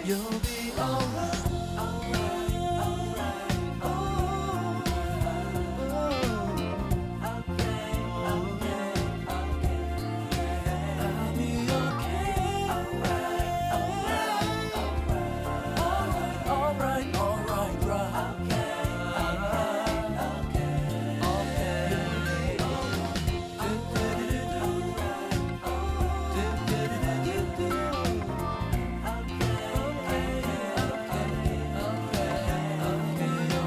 You'll be alright, alright, alright, okay, okay, okay. I'll be okay,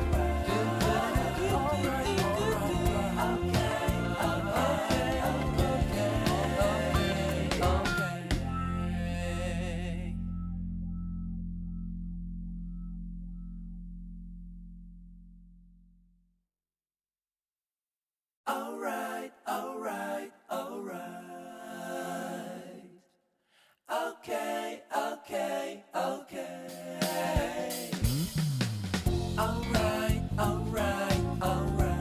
alright, alright, alright, alright, alright, right. Alright, alright, alright. Okay, okay, okay. Alright, alright, alright.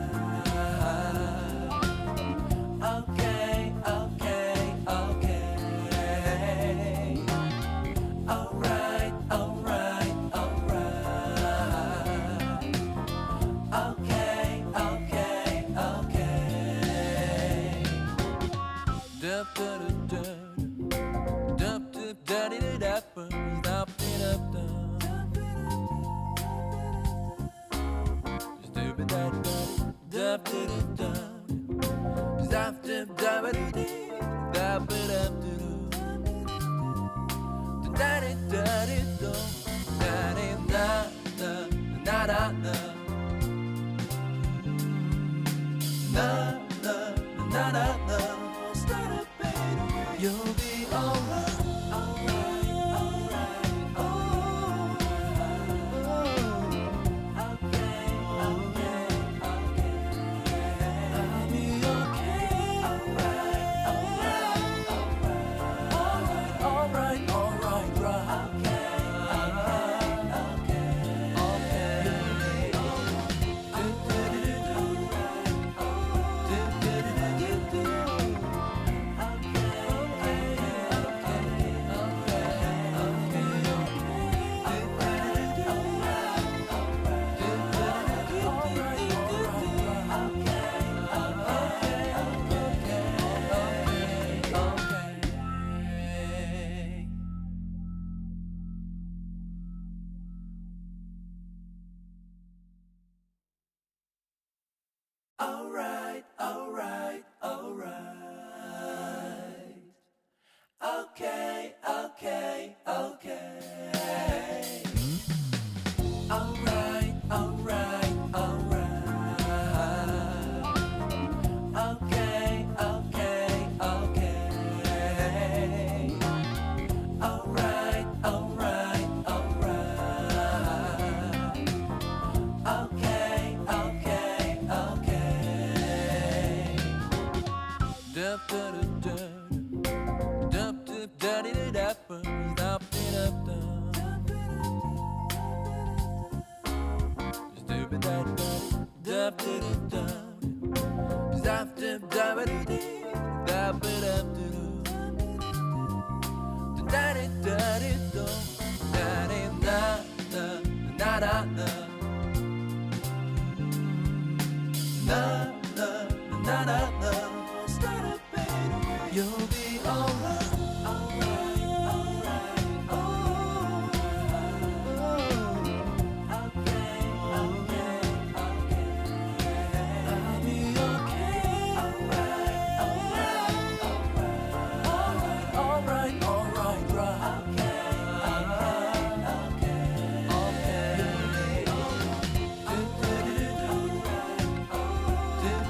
Okay, okay, okay. Alright, alright, alright. Okay, okay, okay. Dup da da da, dup dup da di da da, dup di dup da. Dup da da, dup di da da, dup dup da ba di di, dup da da da, da di da di do, da di da da da da da. Na na na na na, start up, baby. You'll be alright, alright, alright, okay, okay, okay. I'll be okay, alright, alright, alright, alright, right. Alright, alright, alright. Okay, okay, okay. Alright, alright, alright. Okay, okay, okay. Alright, alright, alright. Okay, okay, okay. Dup da da da, dup dup da di da da, dup di dup da. Dup da da, dup di da da, dup dup da ba di di, dup da dup da di da di do, da di da da da da da. Na na na na na, start up, baby. You'll be alright, alright, alright, okay, okay, okay. I'll be okay, alright, alright, alright, alright, right. Okay, okay, okay.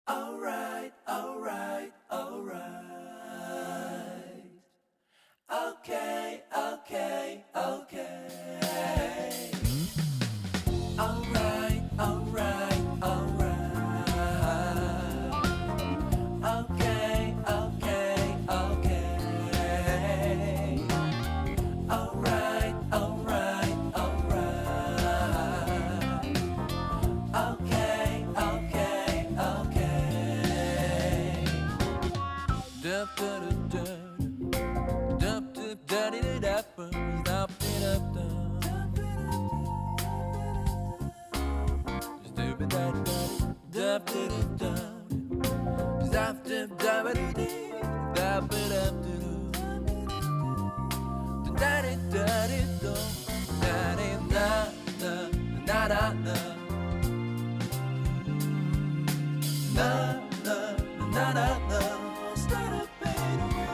Alright, alright, alright. Okay, okay, okay. Alright, alright, alright. Okay, okay, okay. Alright, alright, alright. Okay, okay, okay. Dup dup dup dup dup dup dup dup dup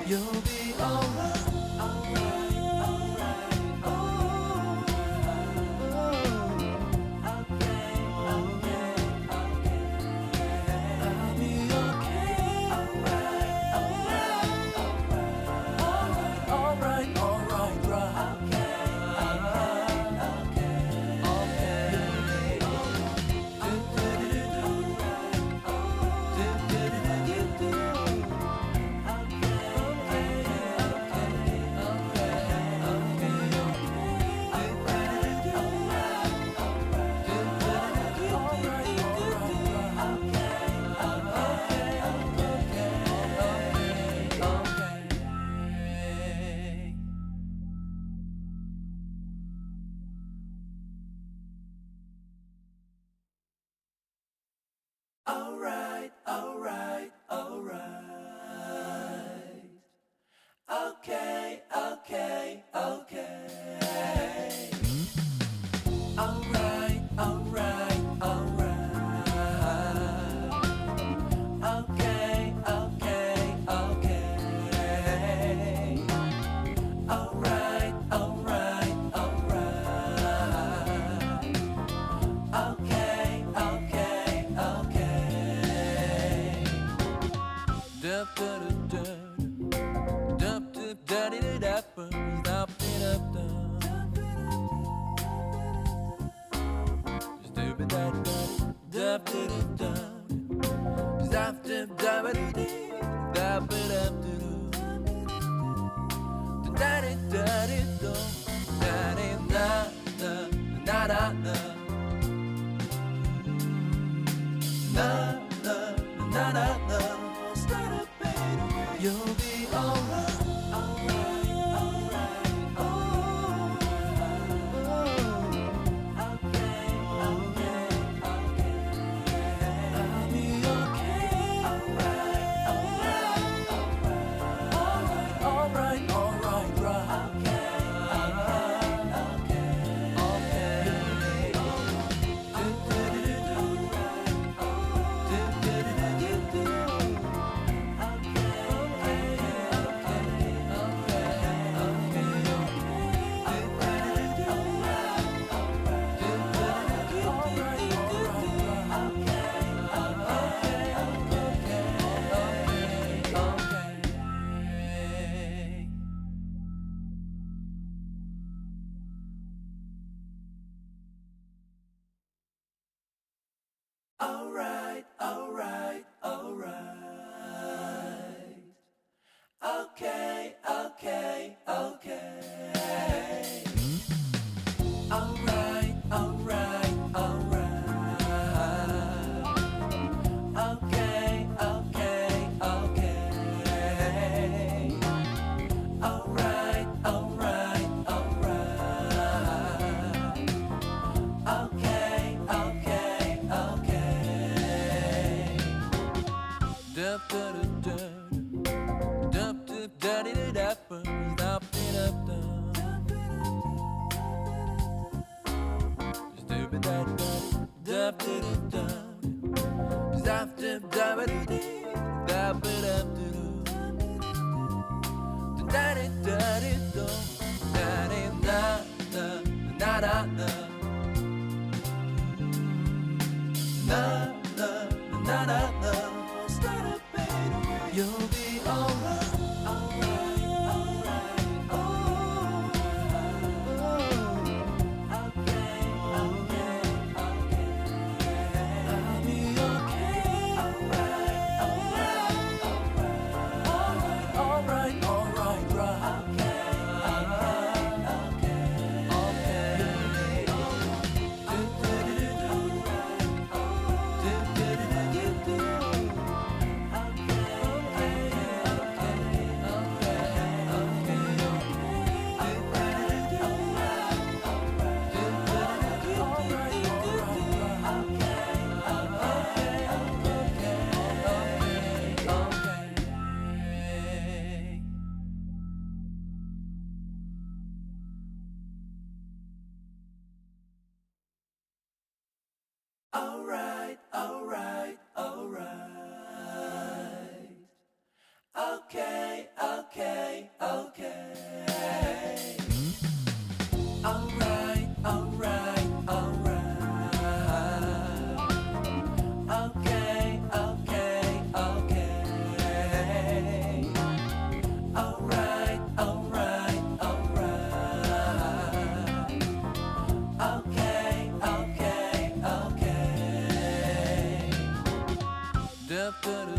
You'll be alright, alright, alright, okay, okay, okay. I'll be okay, alright, alright, alright, alright, alright, right. Okay, alright, alright, alright. Okay, okay, okay. Alright, alright, alright. Okay, okay, okay. Alright, alright, alright. Okay, okay, okay. Dup dup dup dup dup dup dup dup You'll be alright, alright, alright, okay, okay, okay. I'll be okay, alright, alright, alright, alright, right. Alright, alright, alright. Okay, okay, okay. Alright, alright, alright. Okay, okay, okay. Alright, alright, alright. Okay, okay, okay. Dup dup dup dup dup dup dup dup na na na na na da da